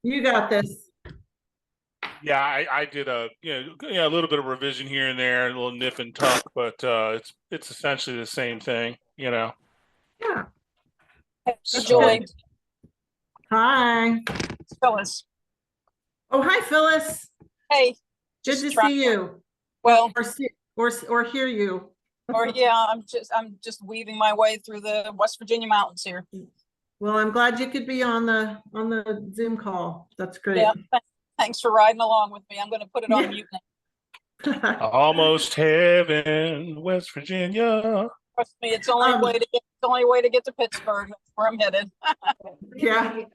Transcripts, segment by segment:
You got this. Yeah, I did a little bit of revision here and there, a little nip and tuck, but it's essentially the same thing. Yeah, Hey, that's So good. Julie, Hi. it's Phyllis. Oh, hi, Phyllis. Hey, Good just to trying. see you, Well, or see, or hear you. or yeah, I'm just weaving my way through the West Virginia mountains here. Well, I'm glad you could be on the Zoom call. That's great. Yeah, thanks for riding along with me. I'm going to put it on Yeah. mute now. almost heaven, West Virginia. Trust me, Um, it's the only way to get to Pittsburgh. That's where I'm headed. yeah.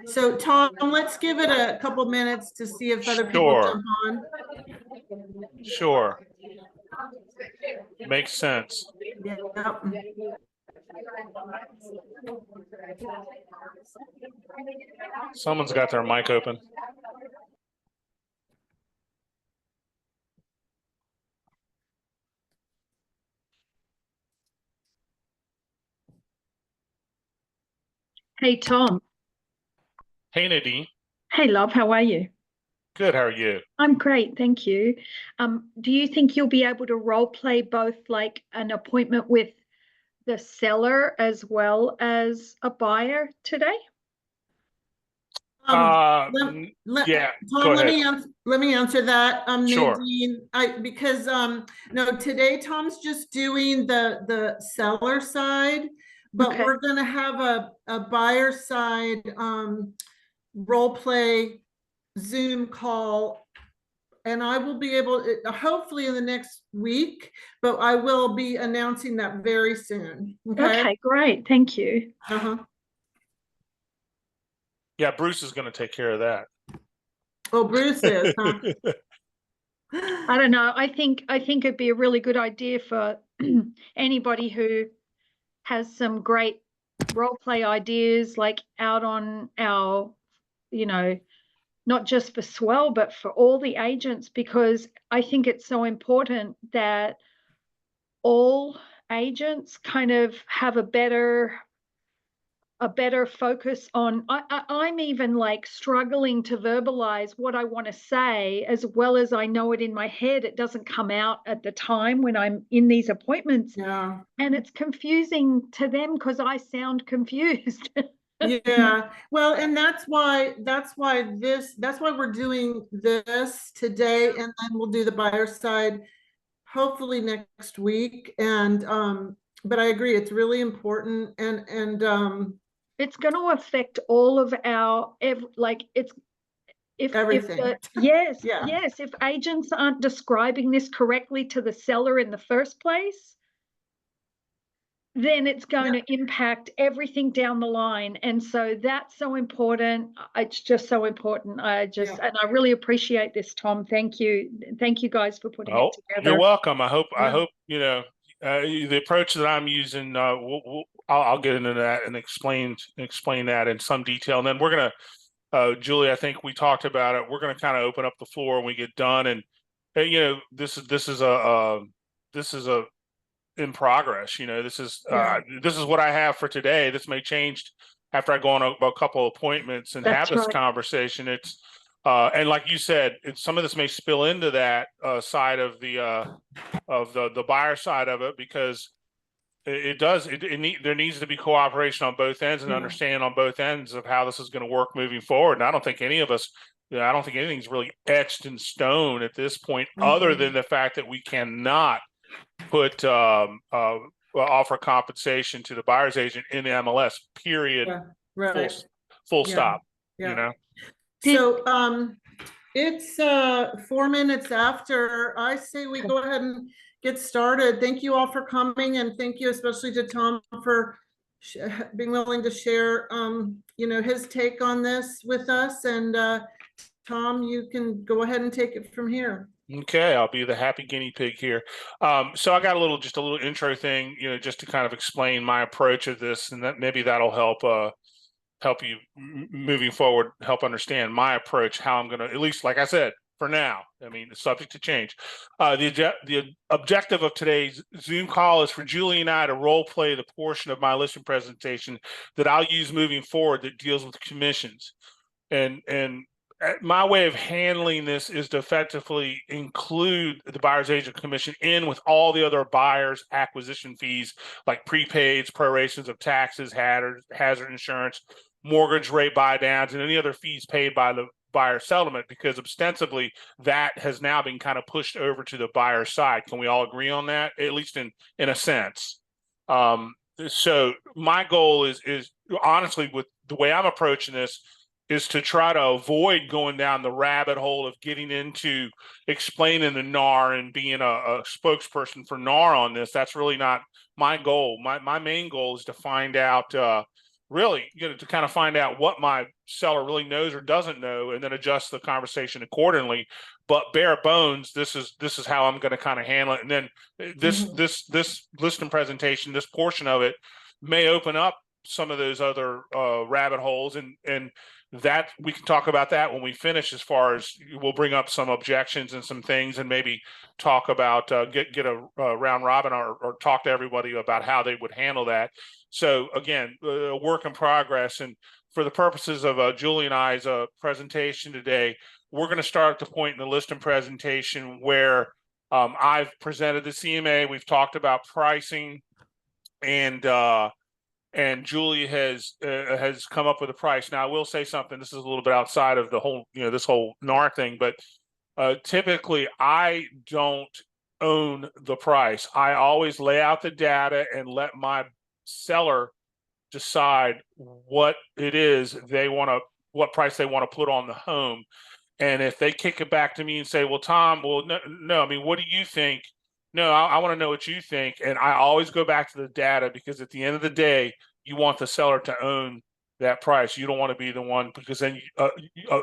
So, Tom, let's give it a couple minutes to see if other people Sure, jump on. sure, makes sense. Yeah. Someone's got their mic open. Hey, Tom. Hey, Nadine. Hey, love, how are you? Good. How are you? I'm great, thank you. Do you think you'll be able to role play both like an appointment with the seller as well as a buyer today? Um, Uh, let, yeah. Go Tom, ahead. let me answer that. Sure. Nadine, because no, today Tom's just doing the seller side, but Okay, we're gonna have a buyer side role play Zoom call, and I will be able hopefully in the next week, but I will be announcing that very soon. Okay. okay, great, thank you. Uh-huh. Yeah, Bruce is going to take care of that. Oh, Bruce is, huh? I don't know. I think it'd be a really good idea for anybody who has some great role play ideas like out on our, you know, not just for Swell, but for all the agents, because I think it's so important that all agents kind of have a better focus on I'm even like struggling to verbalize what I want to say as well as I know it in my head. It doesn't come out at the time when I'm in these appointments, Yeah. and it's confusing to them because I sound confused. Yeah, well, and that's why we're doing this today, and then we'll do the buyer side hopefully next week. And but I agree, it's really important, and It's going to affect all of our like it's if everything. the yes, Yeah, yes, if agents aren't describing this correctly to the seller in the first place, then it's going yeah, to impact everything down the line. And so that's so important. It's just so important. yeah. And I really appreciate this, Tom. Thank you. Thank you guys for putting it Oh, you're together. welcome. I Yeah. hope the approach that I'm using. I'll get into that and explain that in some detail, and then we're gonna, Julie. I think we talked about it. We're gonna kind of open up the floor when we get done, and this is a in progress. Yeah. This is what I have for today. This may change after I go on a couple of appointments and have That's this right. conversation. It's and like you said, some of this may spill into that side of the buyer side of it, because there needs to be cooperation on both ends and Yeah. understanding on both ends of how this is going to work moving forward. And I don't think any of us, I don't think anything's really etched in stone at this point, other than the fact that we cannot put offer compensation to the buyer's agent in the MLS. Period. Yeah. Full Right. full Yeah. stop. You Yeah. know. Did So it's 4 minutes after. I say we go ahead and get started. Thank you all for coming, and thank you especially to Tom for being willing to share his take on this with us. And Tom, you can go ahead and take it from here. Okay, I'll be the happy guinea pig here. So I got just a little intro thing, just to kind of explain my approach of this, and that maybe that'll help you moving forward, help understand my approach, how I'm going to, at least, like I said, for now. I mean, it's subject to change. The objective of today's Zoom call is for Julie and I to role play the portion of my listing presentation that I'll use moving forward that deals with commissions. and my way of handling this is to effectively include the buyer's agent commission in with all the other buyers' acquisition fees, like prepaids, prorations of taxes, hazard insurance, mortgage rate buy downs, and any other fees paid by the buyer settlement, because ostensibly that has now been kind of pushed over to the buyer side. Can we all agree on that? At least in a sense. So my goal is honestly, with the way I'm approaching this, is to try to avoid going down the rabbit hole of getting into explaining the NAR and being a spokesperson for NAR on this. That's really not my goal. My main goal is to find out, really, to kind of find out what my seller really knows or doesn't know, and then adjust the conversation accordingly. But bare bones, this is how I'm going to kind of handle it. And then this listing presentation, this portion of it, may open up some of those other rabbit holes, and that we can talk about that when we finish, as far as we'll bring up some objections and some things, and maybe talk about get a round robin, or talk to everybody about how they would handle that. So again, a work in progress. And for the purposes of Julie and I's presentation today, we're going to start at the point in the listing presentation where I've presented the CMA. We've talked about pricing, and Julie has come up with a price. Now, I will say something. This is a little bit outside of the whole, this whole NAR thing, but typically I don't own the price. I always lay out the data and let my seller decide what it is what price they want to put on the home. And if they kick it back to me and say, well, Tom, no, I mean, what do you think? No, I want to know what you think. And I always go back to the data, because at the end of the day, you want the seller to own that price. You don't want to be the one, because then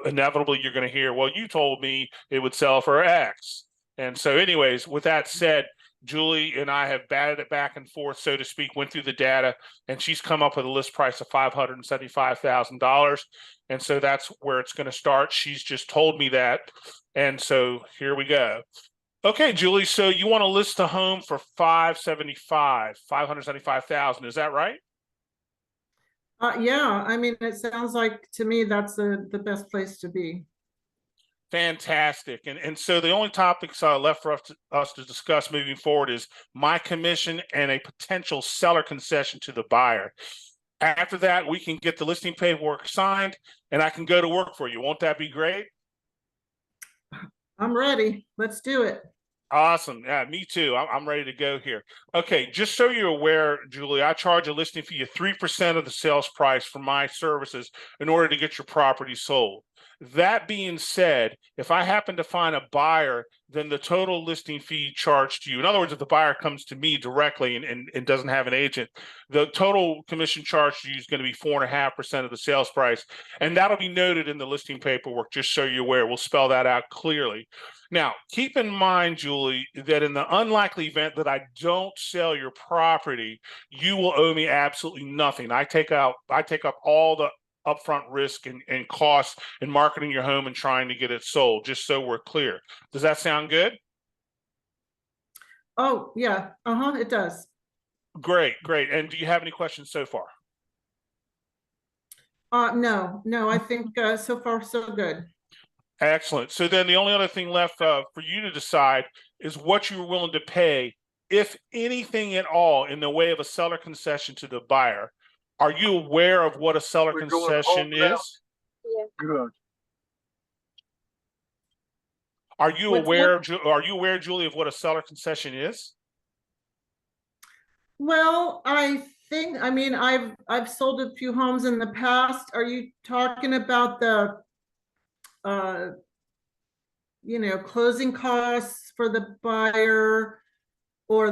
inevitably you're going to hear, well, you told me it would sell for X. And so anyways, with that said, Julie and I have batted it back and forth, so to speak, went through the data, and she's come up with a list price of $575,000. And so that's where it's going to start. She's just told me that. And so here we go. Okay, Julie, so you want to list the home for $575,000. Is that right? Yeah, I mean, it sounds like to me that's the best place to be. Fantastic. And so the only topics left for us to discuss moving forward is my commission and a potential seller concession to the buyer. After that, we can get the listing paperwork signed, and I can go to work for you. Won't that be great? I'm ready. Let's do it. Awesome. Yeah, me too. I'm ready to go here. Okay, just so you're aware, Julie, I charge a listing fee of 3% of the sales price for my services in order to get your property sold. That being said, if I happen to find a buyer, then the total listing fee charged to you, in other words, if the buyer comes to me directly and doesn't have an agent, the total commission charged to you is going to be 4.5% of the sales price. And that'll be noted in the listing paperwork, just so you're aware. We'll spell that out clearly. Now, keep in mind, Julie, that in the unlikely event that I don't sell your property, you will owe me absolutely nothing. I take up all the upfront risk and costs in marketing your home and trying to get it sold, just so we're clear. Does that sound good? Oh, yeah. It does. Great. And do you have any questions so far? No, I think so far so good. Excellent. So then the only other thing left for you to decide is what you were willing to pay, if anything at all, in the way of a seller concession to the buyer. Are you aware of what a seller concession is? Yeah. Good. Are you aware, Julie, of what a seller concession is? Well, I mean, I've sold a few homes in the past. Are you talking about the closing costs for the buyer, or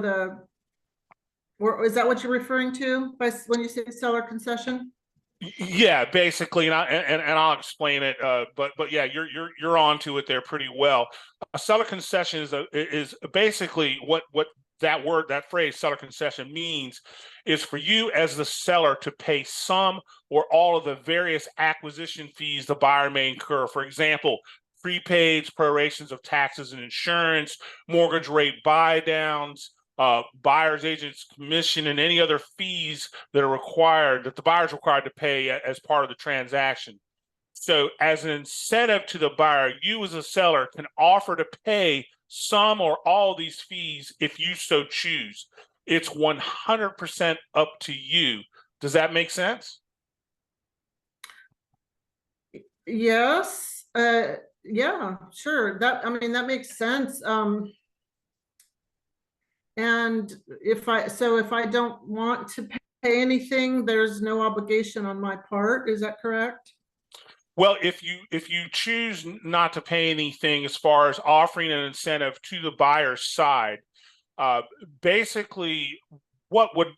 is that what you're referring to when you say seller concession? Yeah, basically, and I'll explain it. But yeah, you're onto it there pretty well. A seller concession is basically what that phrase seller concession means is for you as the seller to pay some or all of the various acquisition fees the buyer may incur. For example, prepaids, prorations of taxes and insurance, mortgage rate buy downs, buyer's agent's commission, and any other fees that are required, that the buyer's required to pay as part of the transaction. So as an incentive to the buyer, you as a seller can offer to pay some or all of these fees if you so choose. It's 100% up to you. Does that make sense? Yes, yeah, sure. That, I mean, that makes sense. And if I don't want to pay anything, there's no obligation on my part. Is that correct? Well, if you choose not to pay anything as far as offering an incentive to the buyer's side, basically what would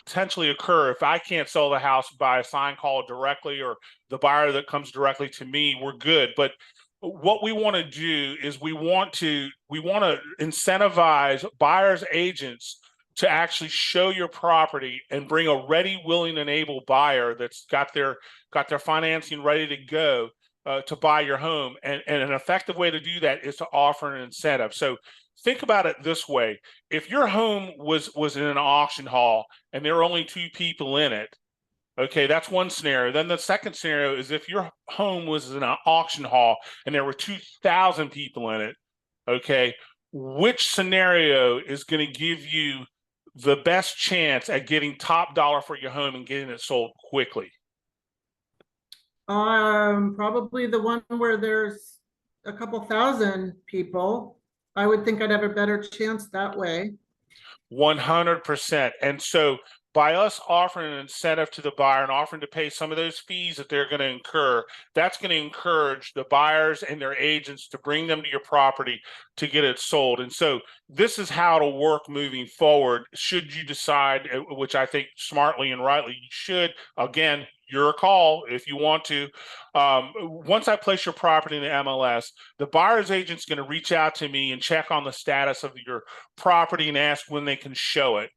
potentially occur if I can't sell the house by a sign call directly, or the buyer that comes directly to me, we're good. But what we want to do is we want to incentivize buyers agents to actually show your property and bring a ready, willing, and able buyer that's got their financing ready to go to buy your home. And an effective way to do that is to offer an incentive. So think about it this way. If your home was in an auction hall and there were only 2 people in it, okay, that's one scenario. Then the second scenario is if your home was in an auction hall and there were 2,000 people in it, okay, which scenario is going to give you the best chance at getting top dollar for your home and getting it sold quickly? Probably the one where there's a couple thousand people. I would think I'd have a better chance that way. 100%. And so by us offering an incentive to the buyer and offering to pay some of those fees that they're going to incur, that's going to encourage the buyers and their agents to bring them to your property to get it sold. And so this is how it'll work moving forward, should you decide, which I think smartly and rightly you should. Again, your call if you want to. Once I place your property in the MLS, the buyer's agent's going to reach out to me and check on the status of your property and ask when they can show it.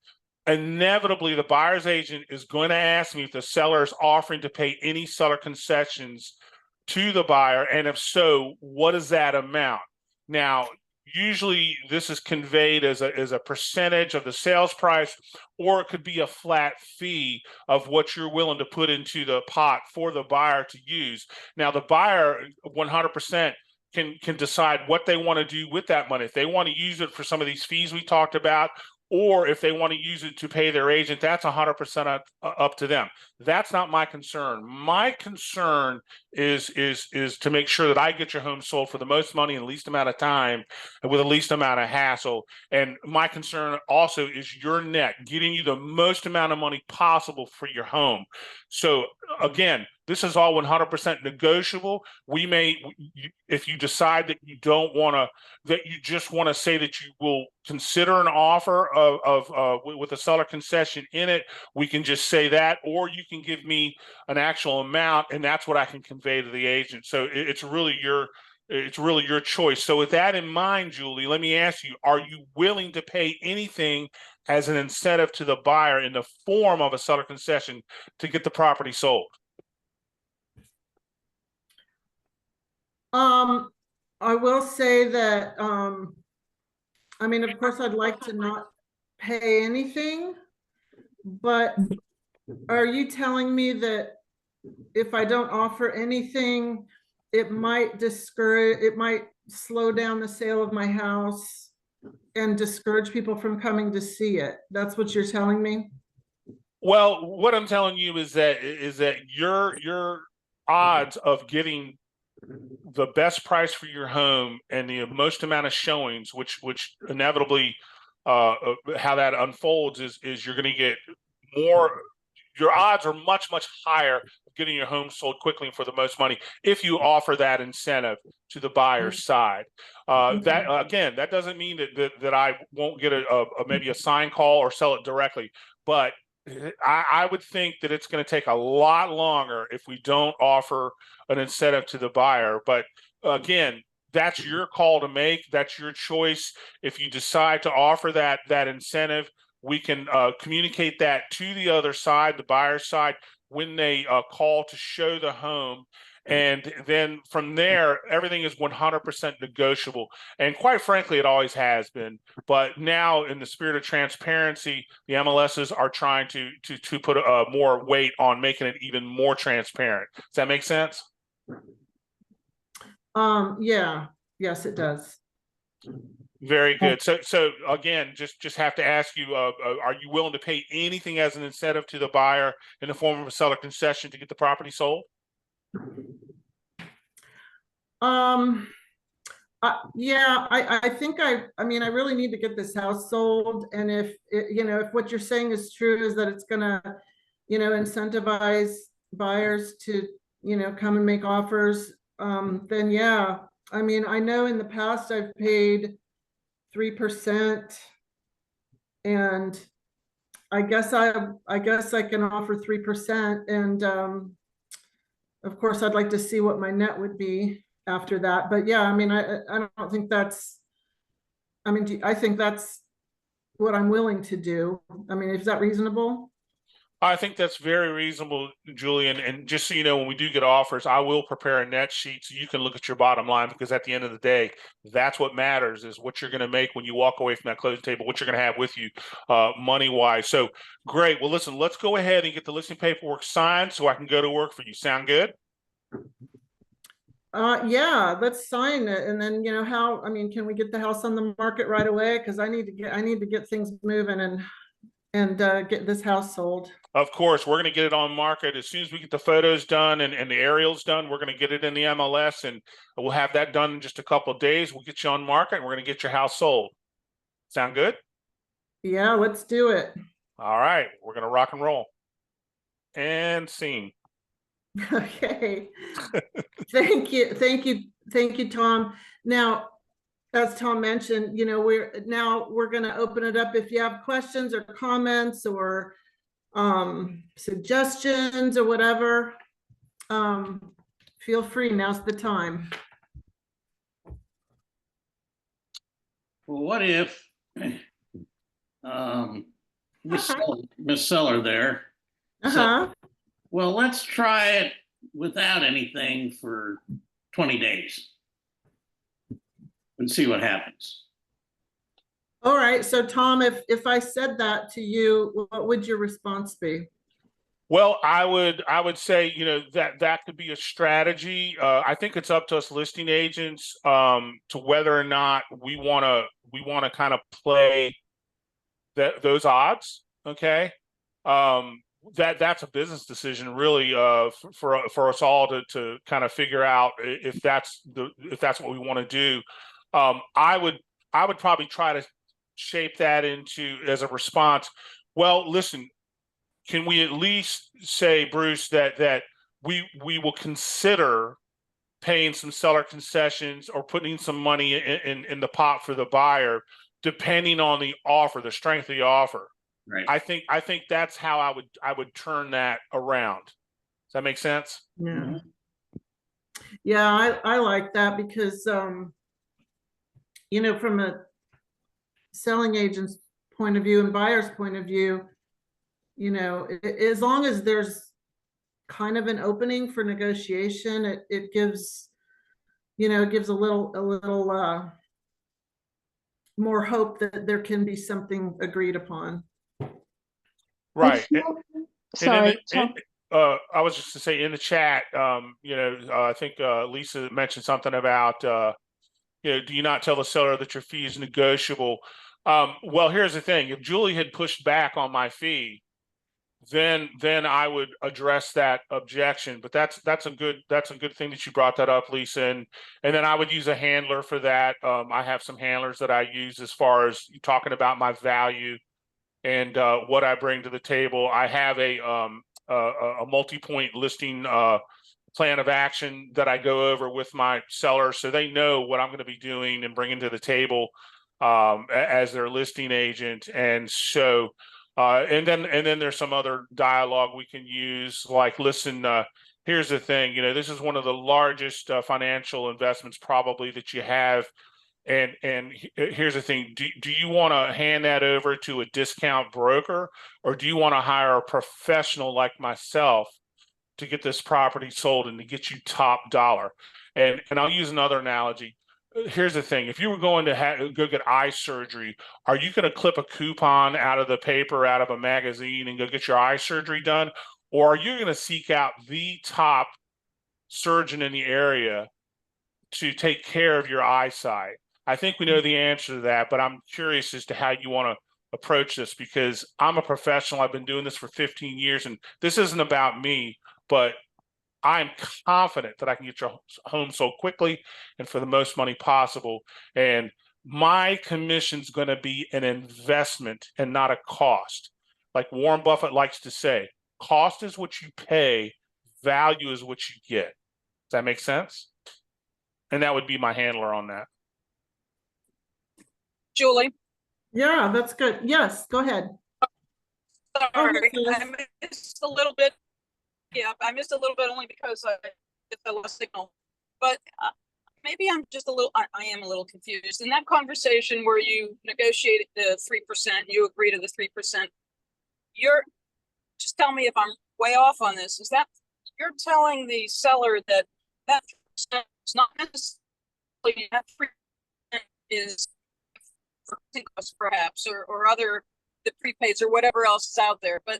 Inevitably, the buyer's agent is going to ask me if the seller is offering to pay any seller concessions to the buyer, and if so, what is that amount? Now, usually this is conveyed as a percentage of the sales price, or it could be a flat fee of what you're willing to put into the pot for the buyer to use. Now, the buyer 100% can decide what they want to do with that money. If they want to use it for some of these fees we talked about, or if they want to use it to pay their agent, that's 100% up to them. That's not my concern. My concern is to make sure that I get your home sold for the most money in the least amount of time and with the least amount of hassle. And my concern also is your net, getting you the most amount of money possible for your home. So again, this is all 100% negotiable. We may, if you decide that you don't want to, that you just want to say that you will consider an offer with a seller concession in it, we can just say that, or you can give me an actual amount, and that's what I can convey to the agent. So it's really your choice. So with that in mind, Julie, let me ask you, are you willing to pay anything as an incentive to the buyer in the form of a seller concession to get the property sold? I will say that, I mean, of course, I'd like to not pay anything, but are you telling me that if I don't offer anything, it might slow down the sale of my house and discourage people from coming to see it? That's what you're telling me? Well, what I'm telling you is that your odds of getting the best price for your home and the most amount of showings, which inevitably how that unfolds is you're going to get more. Your odds are much higher of getting your home sold quickly and for the most money if you offer that incentive to the buyer's side. That again, that doesn't mean that I won't get maybe a sign call or sell it directly, but I would think that it's going to take a lot longer if we don't offer an incentive to the buyer. But again, that's your call to make. That's your choice. If you decide to offer that incentive, we can communicate that to the other side, the buyer's side, when they call to show the home. And then from there, everything is 100% negotiable. And quite frankly, it always has been. But now, in the spirit of transparency, the MLSs are trying to put more weight on making it even more transparent. Does that make sense? Yeah, yes, it does. Very good. So again, just have to ask you, are you willing to pay anything as an incentive to the buyer in the form of a seller concession to get the property sold? Yeah, I think I mean, I really need to get this house sold. And if, if what you're saying is true, is that it's gonna, incentivize buyers to, come and make offers, then yeah. I mean, I know in the past I've paid 3%, and I guess I can offer 3%. And of course, I'd like to see what my net would be after that. But yeah, I mean, I don't think that's, I mean, I think that's what I'm willing to do. I mean, is that reasonable? I think that's very reasonable, Julian. And just so you know, when we do get offers, I will prepare a net sheet so you can look at your bottom line, because at the end of the day, that's what matters, is what you're going to make when you walk away from that closing table, what you're going to have with you money-wise. So great. Well, listen, let's go ahead and get the listing paperwork signed so I can go to work for you. Sound good? Yeah, let's sign it. And then, I mean, can we get the house on the market right away? Because I need to get things moving and get this house sold. Of course, we're going to get it on market as soon as we get the photos done and the aerials done. We're going to get it in the MLS, and we'll have that done in just a couple of days. We'll get you on market, and we're going to get your house sold. Sound good? Yeah, let's do it. All right, we're going to rock and roll. And scene. Okay. Thank you, Tom. Now, as Tom mentioned, we're going to open it up. If you have questions or comments or suggestions or whatever, feel free. Now's the time. Well, what if Miss Seller there? Uh-huh. Well, let's try it without anything for 20 days and see what happens. All right. So Tom, if I said that to you, what would your response be? Well, I would say, that could be a strategy. I think it's up to us listing agents to whether or not we want to kind of play those odds. Okay. That's a business decision, really, for us all to kind of figure out if that's what we want to do. I would probably try to shape that into as a response. Well, listen, can we at least say, Bruce, that we will consider paying some seller concessions or putting some money in the pot for the buyer, depending on the offer, the strength of the offer. Right. I think that's how I would turn that around. Does that make sense? Yeah. Mm-hmm. Yeah, I like that because from a selling agent's point of view and buyer's point of view, as long as there's kind of an opening for negotiation, it gives, it gives a little more hope that there can be something agreed upon. Right. Sorry, I was just to say in the chat, I think Lisa mentioned something about, do you not tell the seller that your fee is negotiable? Well, here's the thing. If Julie had pushed back on my fee, then I would address that objection. But that's a good thing that you brought that up, Lisa. And then I would use a handler for that. I have some handlers that I use as far as talking about my value and what I bring to the table. I have a multi-point listing plan of action that I go over with my seller, so they know what I'm going to be doing and bringing to the table as their listing agent. And so, and then there's some other dialogue we can use, like, listen, here's the thing, this is one of the largest financial investments probably that you have. And here's the thing, do you want to hand that over to a discount broker, or do you want to hire a professional like myself to get this property sold and to get you top dollar? And I'll use another analogy. Here's the thing, if you were going to go get eye surgery, are you going to clip a coupon out of the paper, out of a magazine, and go get your eye surgery done? Or are you going to seek out the top surgeon in the area to take care of your eyesight? I think we know the answer to that, but I'm curious as to how you want to approach this, because I'm a professional. I've been doing this for 15 years, and this isn't about me, but I'm confident that I can get your home sold quickly and for the most money possible. And my commission's going to be an investment and not a cost. Like Warren Buffett likes to say, cost is what you pay, value is what you get. Does that make sense? And that would be my handler on that. Julie, Yeah, that's good. Yes, go ahead. sorry, Phyllis. I missed a little bit. Yeah, I missed a little bit only because I hit the lost signal. But maybe I'm just a little, I am a little confused. In that conversation where you negotiated the 3%, you agree to the 3%, just tell me if I'm way off on this. Is that, you're telling the seller that 3% is not necessarily, that 3% is for costs perhaps, or other, the prepaids or whatever else is out there. But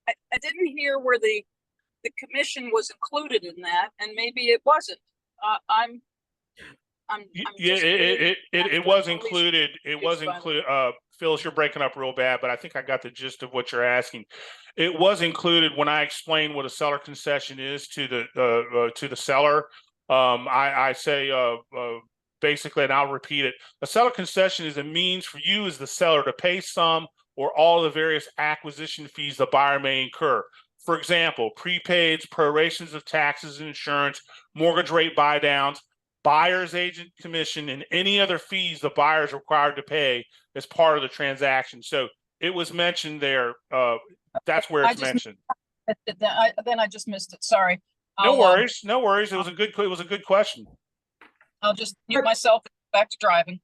I didn't hear where the commission was included in that, and maybe it wasn't. I'm Yeah, just it was included. It was included. Phyllis, you're breaking up real bad, but I think I got the gist of what you're asking. It was included when I explained what a seller concession is to the seller. I say basically, and I'll repeat it: a seller concession is a means for you as the seller to pay some or all the various acquisition fees the buyer may incur. For example, prepaids, prorations of taxes and insurance, mortgage rate buy downs, buyer's agent commission, and any other fees the buyer is required to pay as part of the transaction. So it was mentioned there. That's where it's mentioned. Then I just missed it. Sorry. No worries. No worries. It was a good question. I'll just mute myself and go back to driving.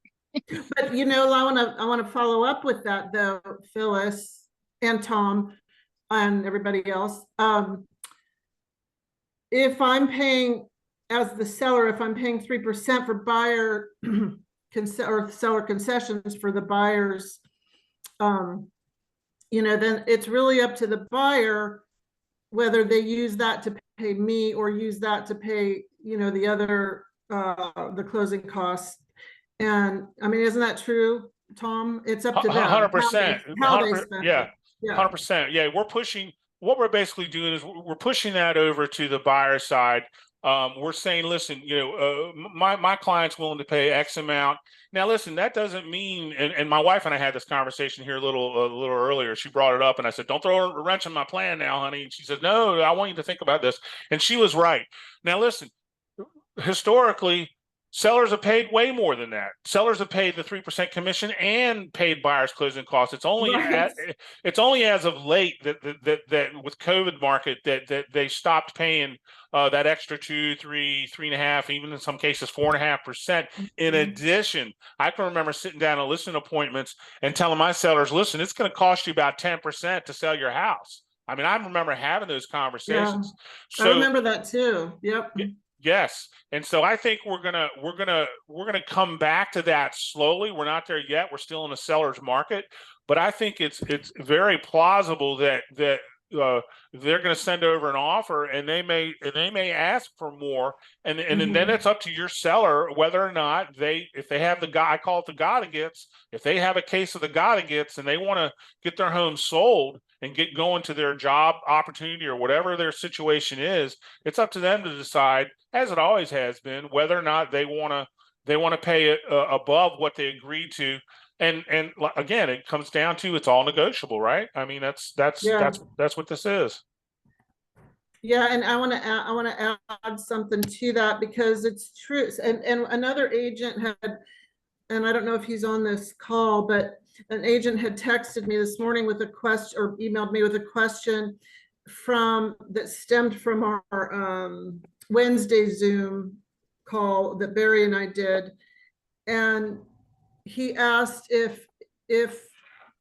But I want to follow up with that though, Phyllis and Tom and everybody else. If I'm paying as the seller, if I'm paying 3% for buyer or seller concessions for the buyers, then it's really up to the buyer whether they use that to pay me or use that to pay, the other, the closing costs. And I mean, isn't that true, Tom? It's up to them. 100%. How they spend yeah. it. Yeah. 100%. Yeah, we're pushing. What we're basically doing is we're pushing that over to the buyer side. We're saying, listen, my client's willing to pay X amount. Now, listen, that doesn't mean, and my wife and I had this conversation here a little earlier. She brought it up, and I said, don't throw a wrench in my plan now, honey. And she said, no, I want you to think about this. And she was right. Now, listen, historically, sellers have paid way more than that. Sellers have paid the 3% commission and paid buyers' closing costs. It's only as of late that with COVID market that they stopped paying that extra 2, 3, 3.5, even in some cases 4.5%. In addition, I can remember sitting down and listing appointments and telling my sellers, listen, it's going to cost you about 10% to sell your house. I mean, I remember having those conversations. Yeah, I remember that too. Yep. Yes. And so I think we're gonna come back to that slowly. We're not there yet. We're still in a seller's market, but I think it's very plausible that they're going to send over an offer, and they may ask for more, and then it's up to your seller whether or not if they have I call it the gotta-gets, if they have a case of the gotta-gets and they want to get their home sold and get going to their job opportunity or whatever their situation is, it's up to them to decide, as it always has been, whether or not they want to pay it above what they agreed to. And again, it comes down to it's all negotiable, right? I mean, that's what this is. Yeah, and I want to add something to that because it's true. And another agent had, and I don't know if he's on this call, but an agent had texted me this morning with a question, or emailed me with a question that stemmed from our Wednesday Zoom call that Barry and I did. And he asked if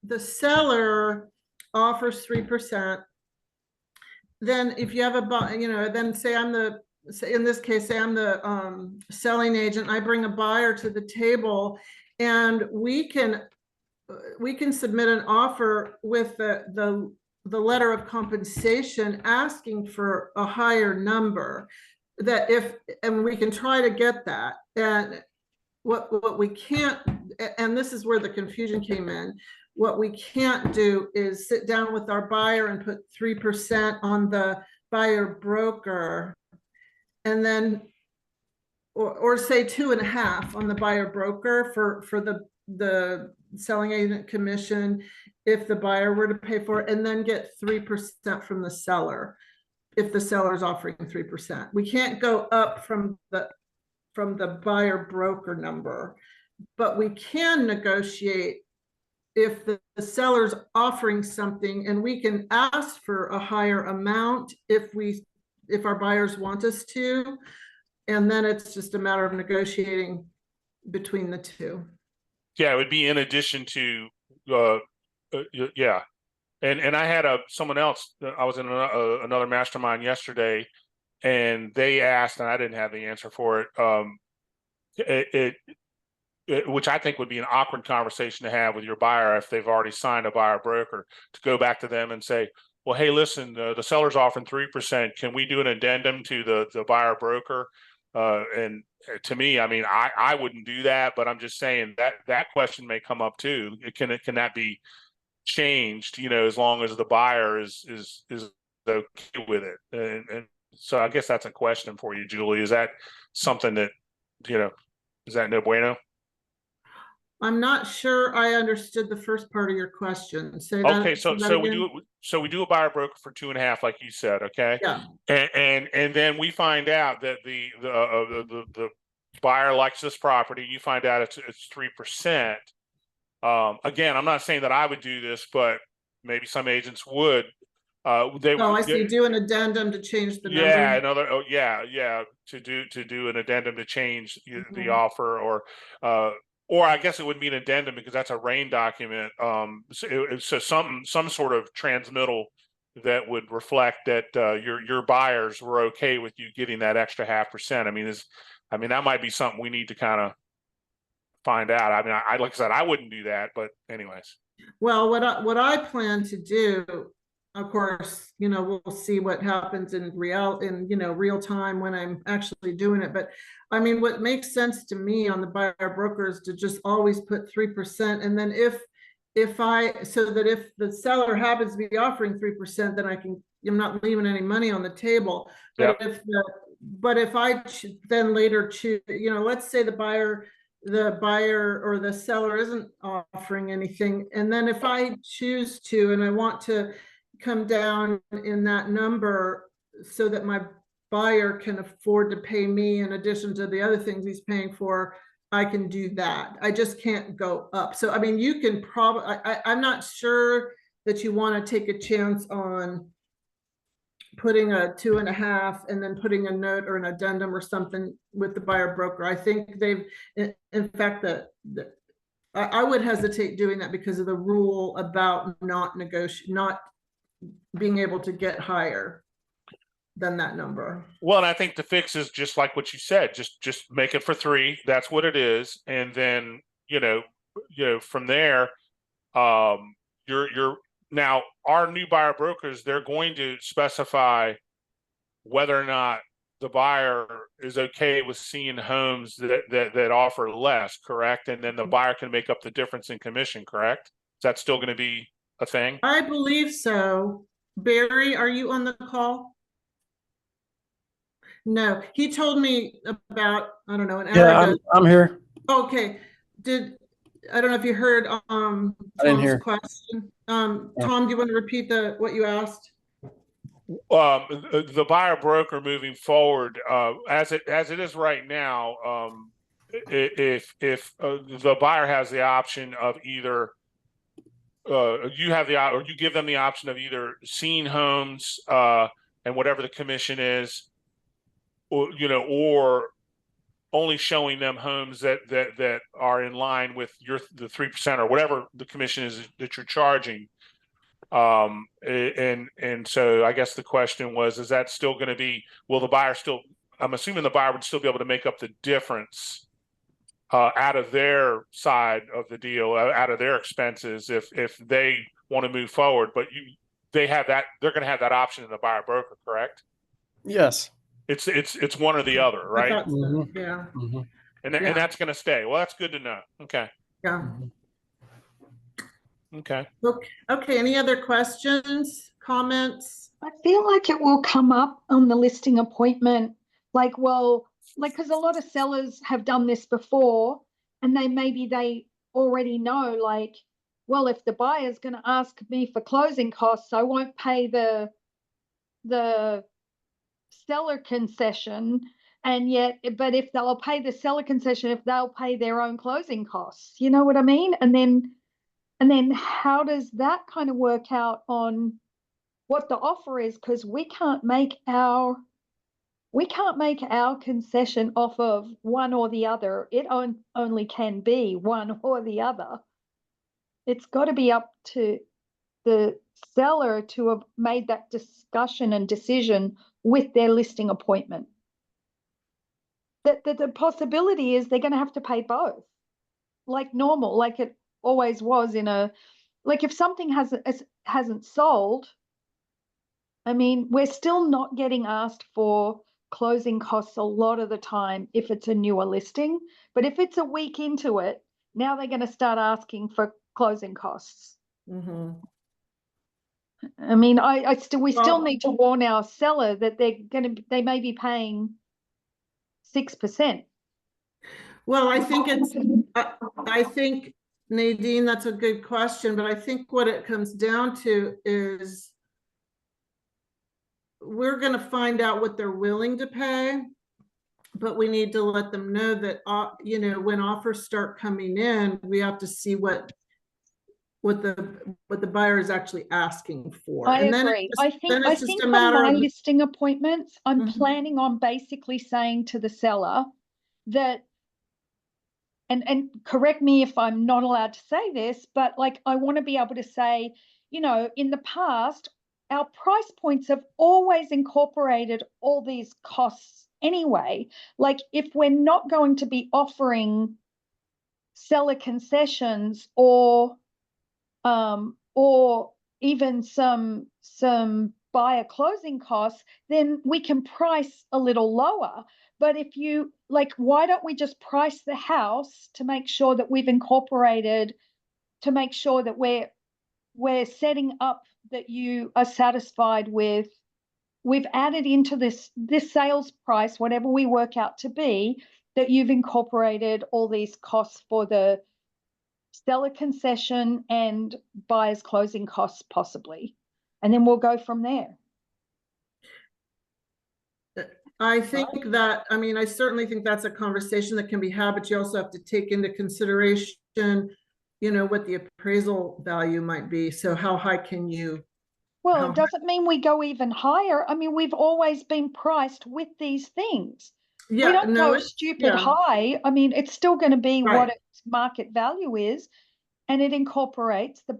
the seller offers 3%, then if you have then say in this case, say I'm the selling agent, I bring a buyer to the table, and we can submit an offer with the letter of compensation asking for a higher number. that if, and we can try to get that, and what we can't, and this is where the confusion came in, what we can't do is sit down with our buyer and put 3% on the buyer broker, and then, or say 2.5 on the buyer broker for the selling agent commission if the buyer were to pay for it, and then get 3% from the seller if the seller is offering 3%. We can't go up from the buyer broker number, but we can negotiate if the seller's offering something, and we can ask for a higher amount if our buyers want us to, and then it's just a matter of negotiating between the two. Yeah, it would be in addition to, yeah. And I had someone else, I was in another mastermind yesterday, and they asked, and I didn't have the answer for it. Which I think would be an awkward conversation to have with your buyer if they've already signed a buyer broker, to go back to them and say, well, hey, listen, the seller's offering 3%. Can we do an addendum to the buyer broker? And to me, I mean, I wouldn't do that, but I'm just saying that question may come up too. Can that be changed, as long as the buyer is okay with it? And so I guess that's a question for you, Julie. Is that something that, is that no bueno? I'm not sure I understood the first part of your question. Say that. Okay, so again. we do a buyer broker for 2.5, like you said, okay? Yeah. And then we find out that the buyer likes this property. You find out it's 3%. Again, I'm not saying that I would do this, but maybe some agents would. I see. Do an addendum to change the number. Yeah, to do an addendum to change the offer, or I guess it would be an addendum because that's a RAIN document. So some sort of transmittal that would reflect that your buyers were okay with you getting that extra 0.5%. I mean, that might be something we need to kind of find out. I mean, like I said, I wouldn't do that, but anyways. Well, what I plan to do, of course, we'll see what happens in real time when I'm actually doing it. But I mean, what makes sense to me on the buyer broker is to just always put 3. And then if the seller happens to be offering 3%, then I'm not leaving any money on the table. But Yep. if I then later choose, let's say the buyer or the seller isn't offering anything, and then if I choose to, and I want to come down in that number so that my buyer can afford to pay me in addition to the other things he's paying for, I can do that. I just can't go up. So I mean, you can probably, I'm not sure that you want to take a chance on putting a 2.5 and then putting a note or an addendum or something with the buyer broker. I think they've, in fact, I would hesitate doing that because of the rule about not being able to get higher than that number. Well, and I think the fix is just like what you said, just make it for 3. That's what it is. And then, from there, you're now our new buyer brokers, they're going to specify whether or not the buyer is okay with seeing homes that offer less, correct? And then the buyer can make up the difference in commission, correct? Is that still going to be a thing? I believe so. Barry, are you on the call? No, he told me about, I don't know, an hour ago. I'm here. Okay. I don't know if you heard Tom's question. Tom, do you want to repeat what you asked? The buyer broker moving forward, as it is right now, if the buyer has the option of either you give them the option of either seeing homes and whatever the commission is, or only showing them homes that are in line with the 3% or whatever the commission is that you're charging. And so I guess the question was, is that still going to be, will the buyer still, I'm assuming the buyer would still be able to make up the difference out of their side of the deal, out of their expenses, if they want to move forward, but they're going to have that option in the buyer broker, correct? Yes. It's one or the other, I right? thought so, Mhm. yeah, Mhm. And Yeah. that's going to stay. Well, that's good to know. Okay. yeah. Okay. Okay, any other questions, comments? I feel like it will come up on the listing appointment, like, well, like, because a lot of sellers have done this before, and they already know, like, well, if the buyer's going to ask me for closing costs, I won't pay the seller concession, and yet, but if they'll pay the seller concession, if they'll pay their own closing costs, you know what I mean? And then how does that kind of work out on what the offer is? Because we can't make our concession off of one or the other. It only can be one or the other. It's got to be up to the seller to have made that discussion and decision with their listing appointment. That the possibility is they're going to have to pay both, like normal, like it always was like if something hasn't sold, I mean, we're still not getting asked for closing costs a lot of the time if it's a newer listing. But if it's a week into it, now they're going to start asking for closing costs. Mhm. I mean, we still Well- need to warn our seller that they may be paying 6%. Well, I think I think Nadine, that's a good question, but I think what it comes down to is we're gonna find out what they're willing to pay, but we need to let them know that, you know, when offers start coming in, we have to see what the buyer is actually asking for. I And then agree. I I think a on matter my of, listing appointments, I'm Mhm. planning on basically saying to the seller that, and correct me if I'm not allowed to say this, but like I want to be able to say, you know, in the past, our price points have always incorporated all these costs anyway. Like if we're not going to be offering seller concessions or even some buyer closing costs, then we can price a little lower. But if you like, why don't we just price the house to make sure that we've incorporated, to make sure that we're setting up that you are satisfied with, we've added into this sales price, whatever we work out to be, that you've incorporated all these costs for the seller concession and buyer's closing costs possibly. And then we'll go from there. I think that, I mean, I certainly think that's a conversation that can be had, but you also have to take into consideration, you know, what the appraisal value might be. So how high can you? Well, How it doesn't mean we go even higher. I mean, we've always been priced with these things. We Yeah, don't no, go it's, stupid yeah, high. I mean, it's still going to be Right. what its market value is, and it incorporates the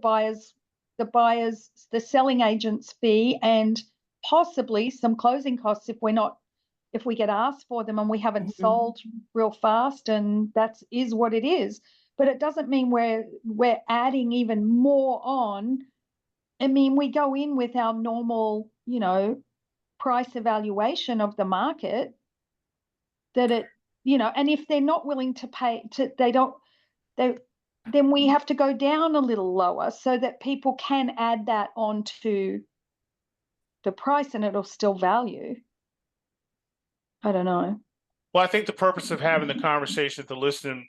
selling agent's fee and possibly some closing costs if we get asked for them and we haven't Mhm. sold real fast, and that is what it is. But it doesn't mean we're adding even more on. I mean, we go in with our normal, you know, price evaluation of the market that it, you know, and if they're not willing to pay, then we have to go down a little lower so that people can add that onto the price and it'll still value. I don't know. Well, I think the purpose of having the conversation at the listing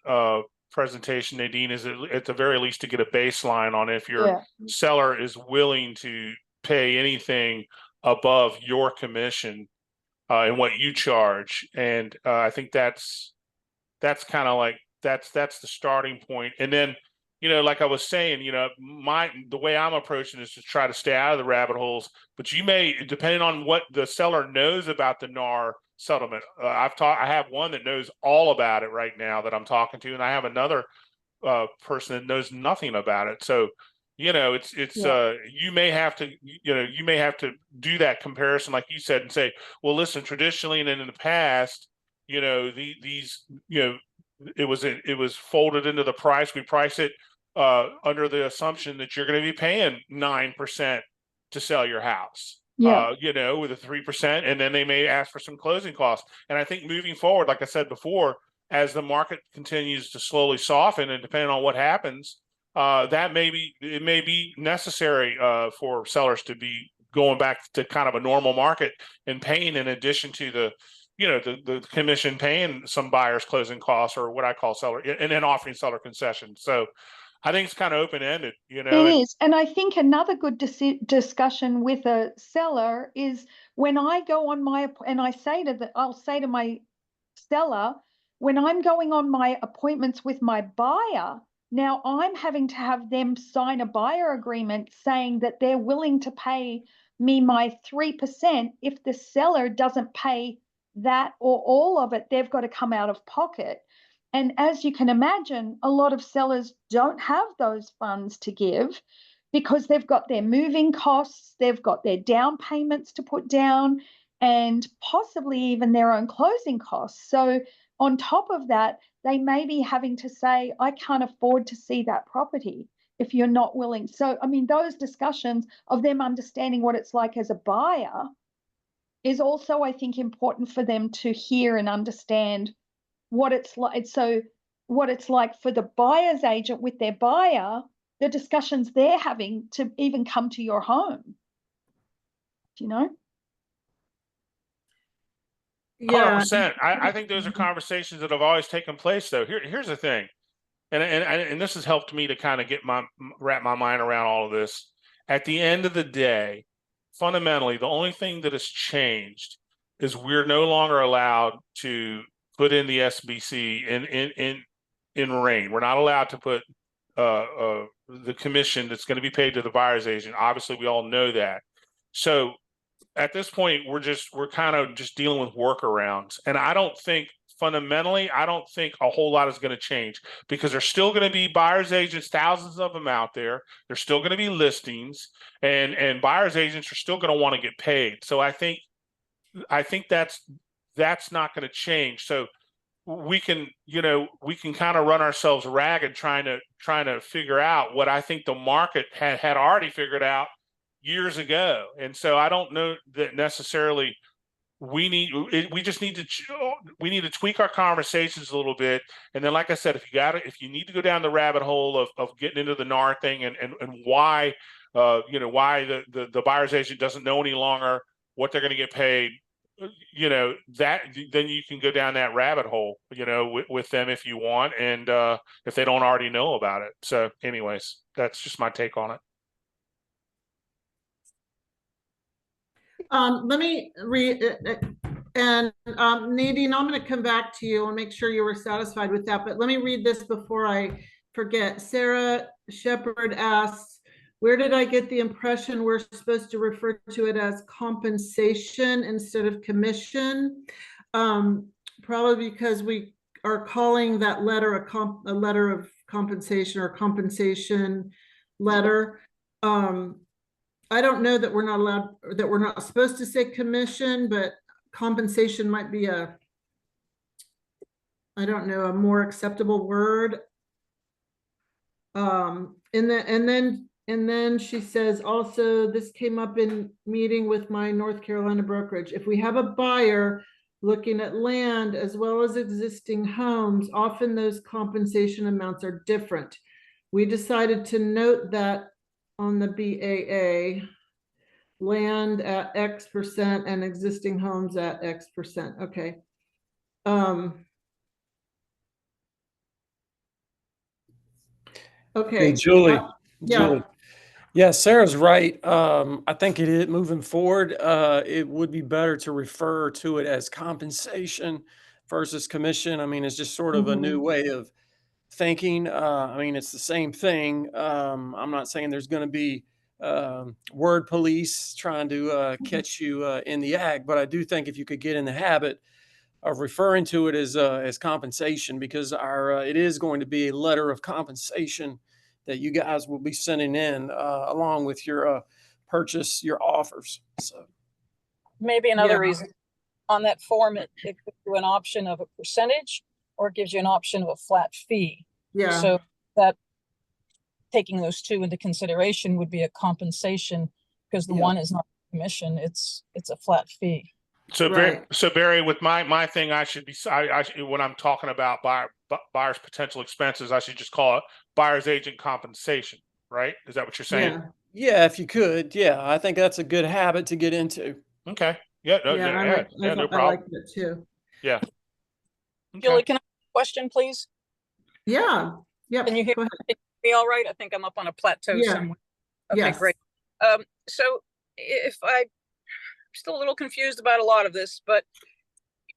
presentation, Nadine, is at the very least to get a baseline on if your seller is willing to pay anything above your commission and what you charge. And I think that's kind of like that's the starting point. And then, you know, like I was saying, you know, the way I'm approaching is to try to stay out of the rabbit holes. But you may, depending on what the seller knows about the NAR settlement, I have one that knows all about it right now that I'm talking to, and I have another person that knows nothing about it. So, you know, it's you may have to do that comparison, like you said, and say, well, listen, traditionally and in the past, you know, these, you know, it was folded into the price. We price it under the assumption that you're going to be paying 9% to sell your house. Yeah. you know, with a 3%, and then they may ask for some closing costs. And I think moving forward, like I said before, as the market continues to slowly soften, and depending on what happens, it may be necessary for sellers to be going back to kind of a normal market and paying, in addition to the commission, paying some buyers closing costs, or what I call seller, and then offering seller concessions. So I think it's kind of open-ended, you know. It is. And I think another good discussion with a seller is when I go on and I'll say to my seller, when I'm going on my appointments with my buyer, now I'm having to have them sign a buyer agreement saying that they're willing to pay me my 3%. If the seller doesn't pay that or all of it, they've got to come out of pocket. And as you can imagine, a lot of sellers don't have those funds to give because they've got their moving costs, they've got their down payments to put down, and possibly even their own closing costs. So on top of that, they may be having to say, I can't afford to see that property if you're not willing. So, I mean, those discussions of them understanding what it's like as a buyer is also, I think, important for them to hear and understand what it's like. So what it's like for the buyer's agent with their buyer, the discussions they're having to even come to your home. Do you know? Yeah. 100%. I think those are conversations that have always taken place, though. Here's the thing, and this has helped me to kind of wrap my mind around all of this. At the end of the day, fundamentally, the only thing that has changed is we're no longer allowed to put in the SBC in rain.'re not allowed to put the commission that's going to be paid to the buyer's agent. Obviously, we all know that. So at this point, we're kind of just dealing with workarounds. And fundamentally, I don't think a whole lot is going to change, because there's still going to be buyer's agents, thousands of them out there. There's still going to be listings, and buyer's agents are still going to want to get paid. So I think that's not going to change. So we can kind of run ourselves ragged trying to figure out what I think the market had already figured out years ago. And so I don't know that necessarily we need to tweak our conversations a little bit. And then, like I said, if you need to go down the rabbit hole of getting into the NAR thing and why why the buyer's agent doesn't know any longer what they're going to get paid, then you can go down that rabbit hole, with them if you want, and if they don't already know about it. So anyways, that's just my take on it. Let me read, and Nadine, I'm going to come back to you and make sure you were satisfied with that. But let me read this before I forget. Sarah Shepard asks, where did I get the impression we're supposed to refer to it as compensation instead of commission? Probably because we are calling that letter a letter of compensation, or compensation letter. I don't know that we're not supposed to say commission, but compensation might be a more acceptable word. And then she says, also, this came up in meeting with my North Carolina brokerage. If we have a buyer looking at land as well as existing homes, often those compensation amounts are different. We decided to note that on the BAA, land at X% and existing homes at X%. Okay. Okay. Hey, Julie. Yeah. Julie. Yeah, Sarah's right. I think it is moving forward. It would be better to refer to it as compensation versus commission. I mean, it's just sort of a new way of thinking. I mean, it's the same thing. I'm not saying there's going to be word police trying to catch you in the act, but I do think if you could get in the habit of referring to it as compensation, because it is going to be a letter of compensation that you guys will be sending in along with your purchase, your offers. So maybe another reason on that form, it gives you an option of a percentage, or it gives you an option of a flat fee. Yeah. So that, taking those two into consideration, would be a compensation, because the one is not commission, it's a flat fee. So Right. Barry, with my thing, I should be, when I'm talking about buyer's potential expenses, I should just call it buyer's agent compensation, right? Is that what you're saying? Yeah. Yeah, if you could. Yeah, I think that's a good habit to get into. Okay. Yeah. No, Yeah, no I problem. like it too. Yeah. Julie, Okay. can I ask a question, please? Yeah. Yep. Can you hear Go ahead. me all right? I think I'm up on a plateau Yeah. somewhere. Okay, Yes. great. So if I'm still a little confused about a lot of this, but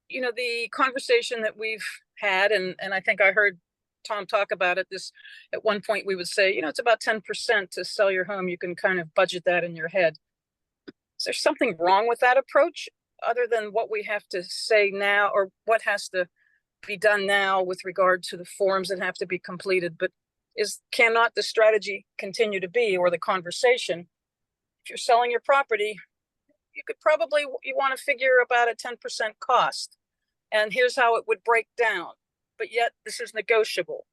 you know, the conversation that we've had, and I think I heard Tom talk about it, this at one point we would say, you know, it's about 10% to sell your home. You can kind of budget that in your head. Is there something wrong with that approach other than what we have to say now, or what has to be done now with regard to the forms that have to be completed? But cannot the strategy continue to be, or the conversation, if you're selling your property, you could probably, you want to figure about a 10% cost, and here's how it would break down, but yet this is negotiable.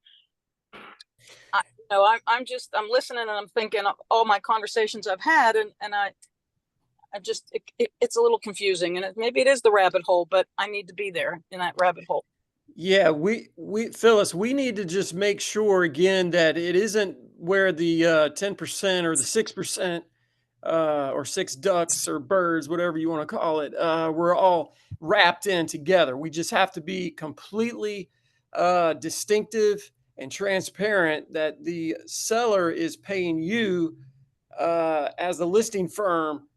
I'm listening and I'm thinking of all my conversations I've had, and it's a little confusing, and maybe it is the rabbit hole, but I need to be there in that rabbit hole. Yeah, Phyllis, we need to just make sure again that it isn't where the 10% or the 6% or 6 ducks or birds, whatever you want to call it, we're all wrapped in together. We just have to be completely distinctive and transparent that the seller is paying you as the listing firm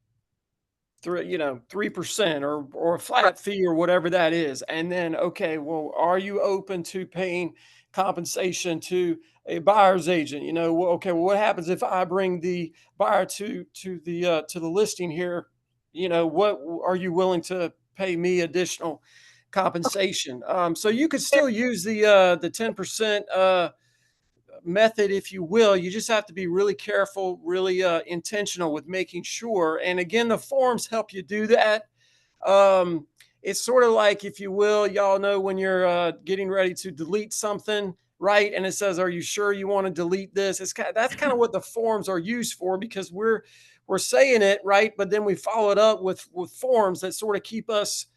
3% or a flat fee or whatever that is. And then, okay, well, are you open to paying compensation to a buyer's agent? Okay, well, what happens if I bring the buyer to the listing here? What are you willing to pay me additional compensation? So you could still use the 10% method, if you will. You just have to be really careful, really intentional with making sure. And again, the forms help you do that. It's sort of like, if you will, y'all know when you're getting ready to delete something, right? And it says, "Are you sure you want to delete this?" That's kind of what the forms are used for, because we're saying it right, but then we follow it up with forms that sort of keep us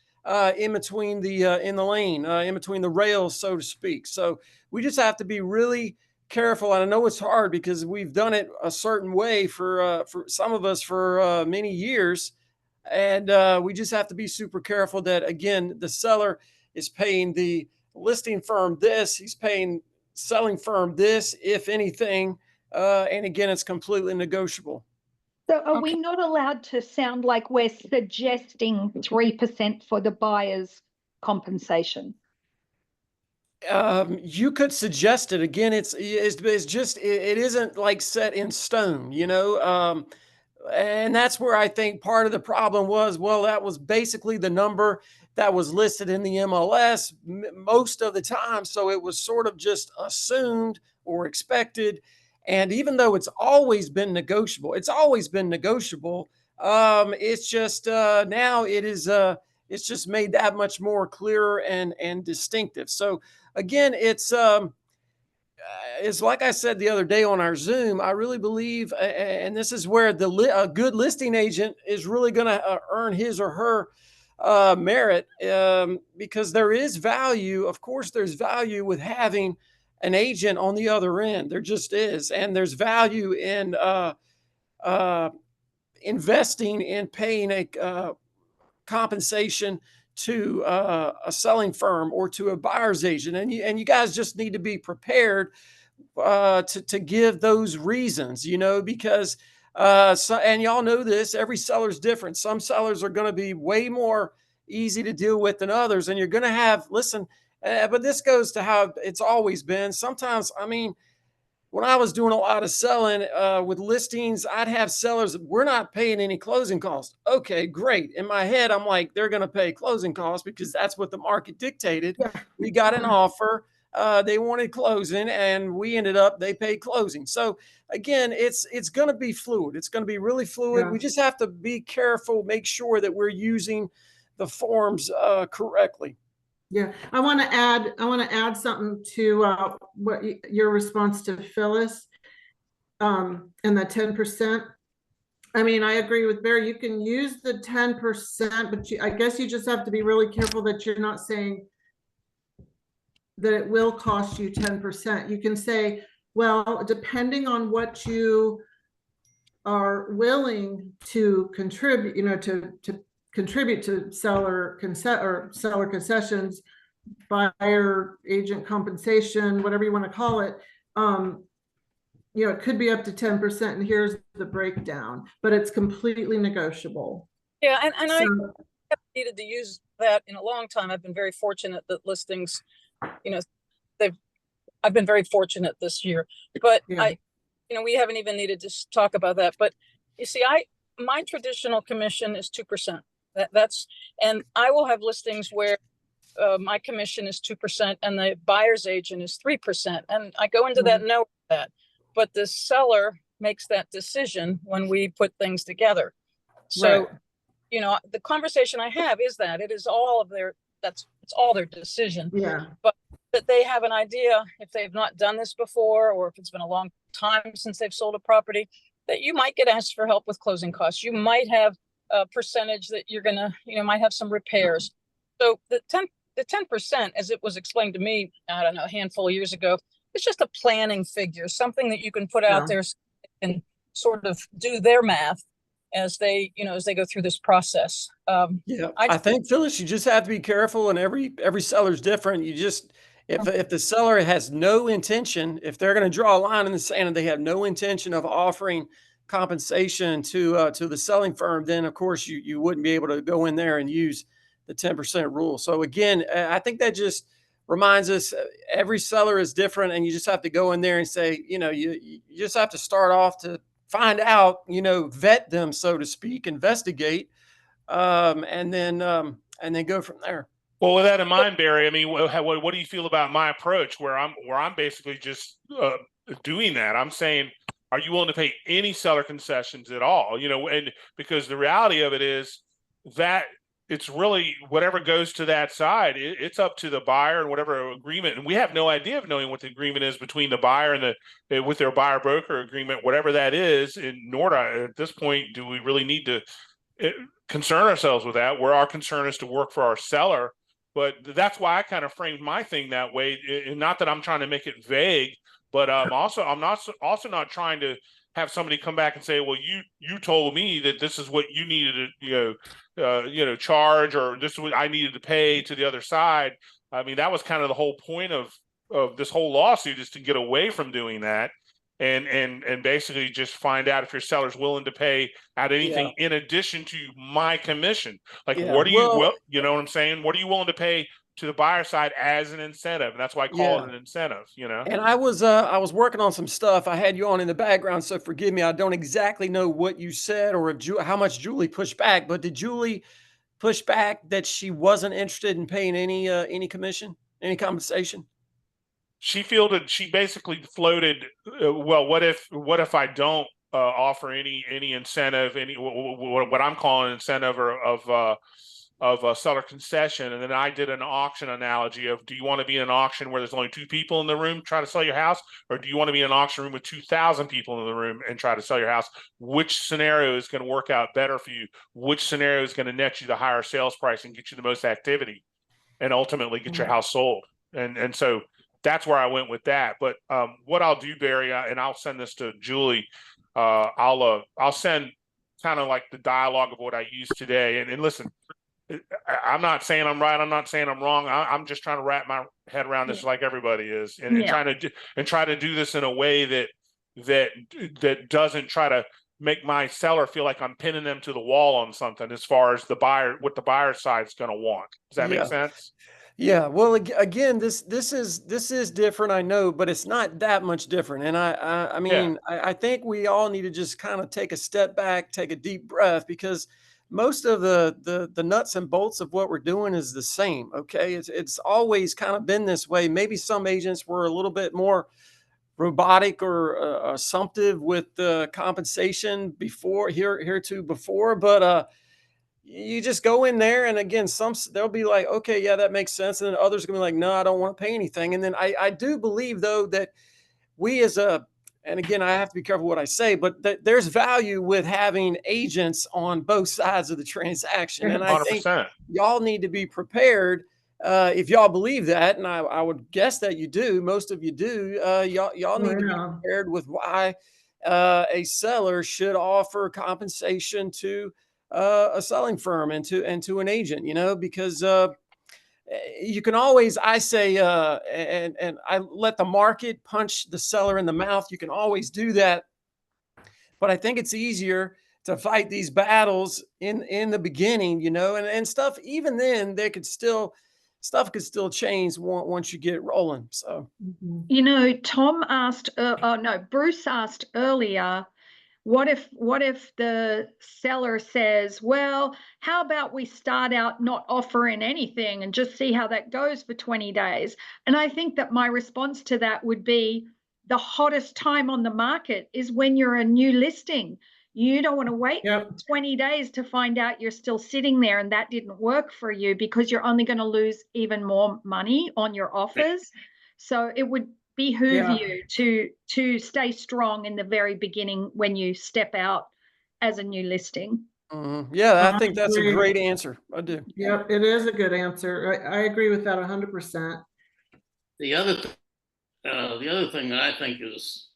in between in the lane, in between the rails, so to speak. So we just have to be really careful. And I know it's hard because we've done it a certain way for some of us for many years. And we just have to be super careful that, again, the seller is paying the listing firm this, he's paying selling firm this, if anything. And again, it's completely negotiable. So are we not allowed to sound like we're suggesting 3% for the buyer's compensation? You could suggest it. Again, it's just, it isn't like set in stone, and that's where I think part of the problem was. Well, that was basically the number that was listed in the MLS most of the time. So it was sort of just assumed or expected. And even though it's always been negotiable, it's just now it is, it's just made that much more clearer and distinctive. So again, it's like I said the other day on our Zoom. I really believe, and this is where a good listing agent is really going to earn his or her merit, because there is value. Of course, there's value with having an agent on the other end. There just is, and there's value in investing in paying a compensation to a selling firm or to a buyer's agent. And you guys just need to be prepared to give those reasons, because and y'all know this, every seller's different. Some sellers are going to be way more easy to deal with than others. And you're going to have, but this goes to how it's always been. Sometimes, when I was doing a lot of selling with listings, I'd have sellers, "We're not paying any closing costs." Okay, great. In my head, I'm like, they're going to pay closing costs because that's what the market dictated. Yeah. We got an offer. They wanted closing, and they paid closing. So again, it's going to be fluid. It's going to be really fluid. Yeah. We just have to be careful, make sure that we're using the forms correctly. Yeah, I want to add something to your response to Phyllis, and the 10%. I mean, I agree with Barry. You can use the 10%, but I guess you just have to be really careful that you're not saying that it will cost you 10%. You can say, well, depending on what you are willing to contribute, to contribute to seller concessions, buyer agent compensation, whatever you want to call it. It could be up to 10%, and here's the breakdown, but it's completely negotiable. Yeah, and I So, haven't needed to use that in a long time. I've been very fortunate that listings, I've been very fortunate this year, but yeah. we haven't even needed to talk about that. But you see, my traditional commission is 2%. And I will have listings where my commission is 2% and the buyer's agent is 3%. And I go into that knowing that, but the seller makes that decision when we put things together. So, Right. The conversation I have is that it is all of it's all their decision. Yeah. But that they have an idea, if they've not done this before, or if it's been a long time since they've sold a property, that you might get asked for help with closing costs. You might have a percentage that you're gonna, might have some repairs. So the 10%, as it was explained to me, I don't know, a handful of years ago, it's just a planning figure, something that you can put out there and sort of do their math as they go through this process. Yeah, I think, Phyllis, you just have to be careful, and every seller's different. You just, if the seller has no intention, if they're going to draw a line in the sand and they have no intention of offering compensation to the selling firm, then of course you wouldn't be able to go in there and use the 10% rule. So again, I think that just reminds us every seller is different, and you just have to go in there and say, you just have to start off to find out, vet them, so to speak, investigate, and then go from there. Well, with that in mind, Barry, I mean, what do you feel about my approach where I'm basically just doing that? I'm saying, are you willing to pay any seller concessions at all? And because the reality of it is that it's really whatever goes to that side, it's up to the buyer and whatever agreement. And we have no idea of knowing what the agreement is between the buyer and with their buyer broker agreement, whatever that is. And nor at this point do we really need to concern ourselves with that. Where our concern is to work for our seller. But that's why I kind of framed my thing that way. And not that I'm trying to make it vague, but I'm not trying to have somebody come back and say, well, you told me that this is what you needed to charge, or this is what I needed to pay to the other side. I mean, that was kind of the whole point of this whole lawsuit, is to get away from doing that and basically just find out if your seller's willing to pay out anything in addition to my commission. Like, what do you know what I'm saying? What are you willing to pay to the buyer side as an incentive? And that's why I call it an incentive, And I was working on some stuff. I had you on in the background, so forgive me. I don't exactly know what you said or how much Julie pushed back, but did Julie push back that she wasn't interested in paying any commission, any compensation? She basically floated, well, what if I don't offer any incentive, what I'm calling an incentive or of a seller concession? And then I did an auction analogy of, do you want to be in an auction where there's only 2 people in the room trying to sell your house, or do you want to be in an auction room with 2,000 people in the room and try to sell your house? Which scenario is going to work out better for you? Which scenario is going to net you the higher sales price and get you the most activity and ultimately get your house sold? And so that's where I went with that. But what I'll do, Barry, and I'll send this to Julie. I'll send kind of like the dialogue of what I used today. And listen, I'm not saying I'm right. I'm not saying I'm wrong. I'm just trying to wrap my head around this like everybody is, and try to do this in a way that doesn't try to make my seller feel like I'm pinning them to the wall on something as far as what the buyer side is going to want. Does that make sense? Yeah. Well, again, this is different, I know, but it's not that much different. And I mean, I think we all need to just kind of take a step back, take a deep breath, because most of the nuts and bolts of what we're doing is the same. Okay. It's always kind of been this way. Maybe some agents were a little bit more robotic or assumptive with the compensation before, but you just go in there, and again, they'll be like, okay, yeah, that makes sense. And then others are gonna be like, no, I don't want to pay anything. And then I do believe, though, that we as a and again, I have to be careful what I say, but there's value with having agents on both sides of the transaction. And I think 100%. y'all need to be prepared. If y'all believe that, and I would guess that you do, most of you do, y'all need to be prepared with why a seller should offer compensation to a selling firm and to an agent, because you can always, I say, and I let the market punch the seller in the mouth. You can always do that. But I think it's easier to fight these battles in the beginning, and stuff. Even then, stuff could still change once you get rolling. So, Tom asked, no, Bruce asked earlier, what if the seller says, well, how about we start out not offering anything and just see how that goes for 20 days? And I think that my response to that would be, the hottest time on the market is when you're a new listing. You don't want to wait 20 days to find out you're still sitting there and that didn't work for you, because you're only going to lose even more money on your offers. So it would behoove you to stay strong in the very beginning when you step out as a new listing. Yeah, I think that's a great answer. I do. Yep, it is a good answer. I agree with that 100%. The other thing that I think is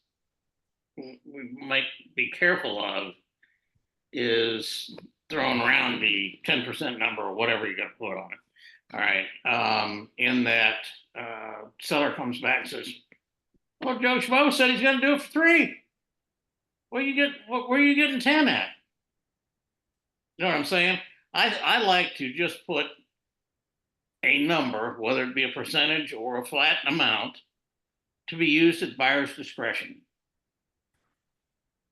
we might be careful of is throwing around the 10% number or whatever you're going to put on it. All right. In that seller comes back and says, well, Joe Schmo said he's going to do it for 3. Where are you getting 10 at? You know what I'm saying? I like to just put a number, whether it be a percentage or a flat amount, to be used at buyer's discretion.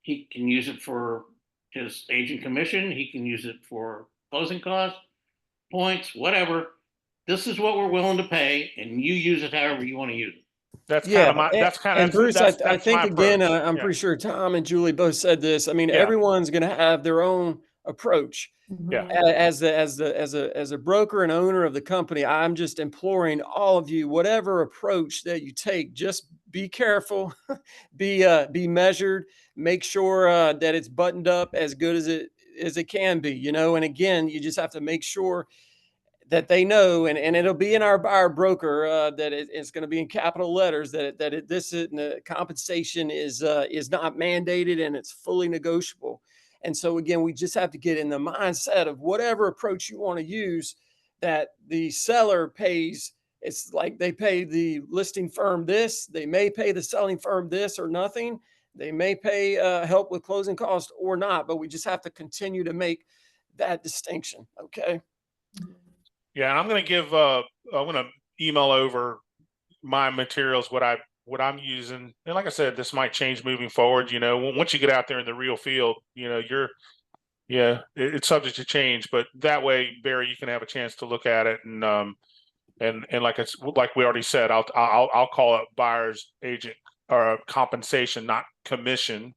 He can use it for his agent commission. He can use it for closing costs, points, whatever. This is what we're willing to pay, and you use it however you want to use it. That's kind of Bruce, that's I think my again, approach. I'm pretty sure Tom and Julie both said this. I mean, everyone's going to have their own approach. Yeah. As a broker and owner of the company, I'm just imploring all of you, whatever approach that you take, just be careful, be measured, make sure that it's buttoned up as good as it can be, And again, you just have to make sure that they know, and it'll be in our broker that it's going to be in capital letters that the compensation is not mandated and it's fully negotiable. And so again, we just have to get in the mindset of whatever approach you want to use, that the seller pays. It's like they pay the listing firm this, they may pay the selling firm this or nothing. They may pay help with closing costs or not, but we just have to continue to make that distinction. Okay. Yeah, and I'm going to email over my materials, what I'm using. And like I said, this might change moving forward. Once you get out there in the real field, it's subject to change, but that way, Barry, you can have a chance to look at it. And like we already said, I'll call it buyer's agent or compensation, not commission.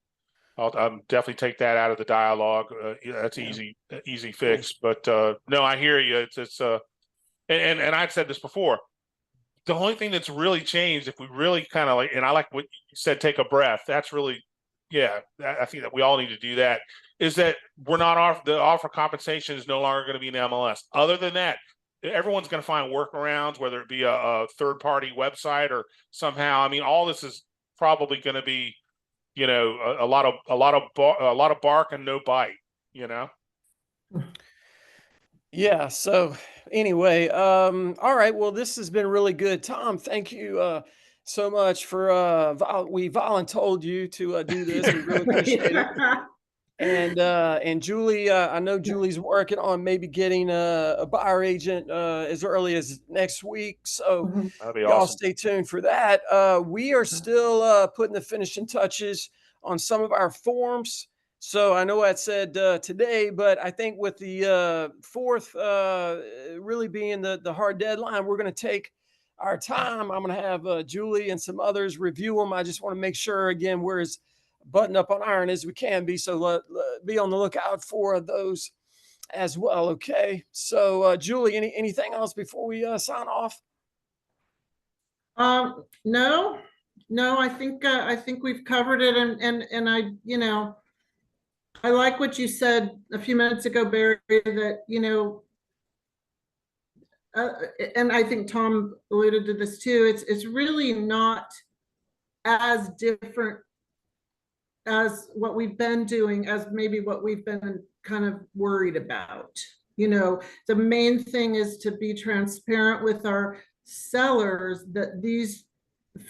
I'll definitely take that out of the dialogue. That's easy fix. But no, I hear you. It's and I've said this before. The only thing that's really changed, if we really kind of and I like what you said, take a breath. That's really, I think that we all need to do that. Is that we're not the offer compensation is no longer going to be in MLS. Other than that, everyone's going to find workarounds, whether it be a third party website or somehow. I mean, all this is probably going to be, a lot of bark and no bite, Yeah. So anyway, all right. Well, this has been really good. Tom, thank you so much for we voluntold you to do this. We really appreciate it. And Julie, I know Julie's working on maybe getting a buyer agent as early as next week. So that'd be y'all awesome. stay tuned for that. We are still putting the finishing touches on some of our forms. So I know I said today, but I think with the 4th really being the hard deadline, we're going to take our time. I'm going to have Julie and some others review them. I just want to make sure, again, we're as buttoned up on iron as we can be. So be on the lookout for those as well. Okay. So Julie, anything else before we sign off? No, No, I think we've covered it, and I, you know, I like what you said a few minutes ago, Barry, that, you know, and I think Tom alluded to this too. It's really not as different as what we've been doing as maybe what we've been kind of worried about. You know, the main thing is to be transparent with our sellers that these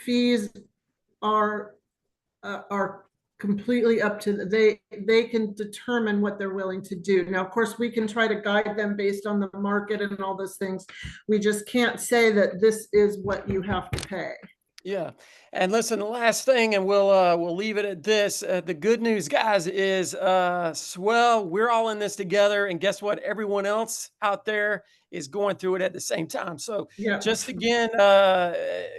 fees are completely up to they can determine what they're willing to do. Now, of course, we can try to guide them based on the market and all those things. We just can't say that this is what you have to pay. Yeah. And listen, the last thing, and we'll leave it at this. The good news, guys, is Swell, we're all in this together. And guess what? Everyone else out there is going through it at the same time. So Yeah. just again,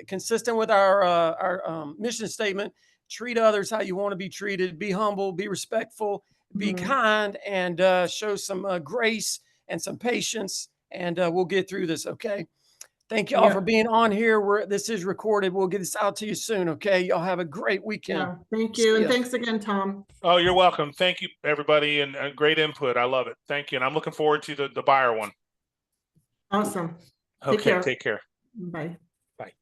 consistent with our mission statement, treat others how you want to be treated, be humble, be respectful, be kind, and show some grace and some patience. And we'll get through this. Okay. Thank y'all for being on here. This is recorded. We'll get this out to you soon. Okay. Y'all have a great weekend. Yeah. Thank you. And thanks again, Tom. Oh, you're welcome. Thank you, everybody, and great input. I love it. Thank you. And I'm looking forward to the buyer one. Awesome. Okay. Take care. Bye. Bye.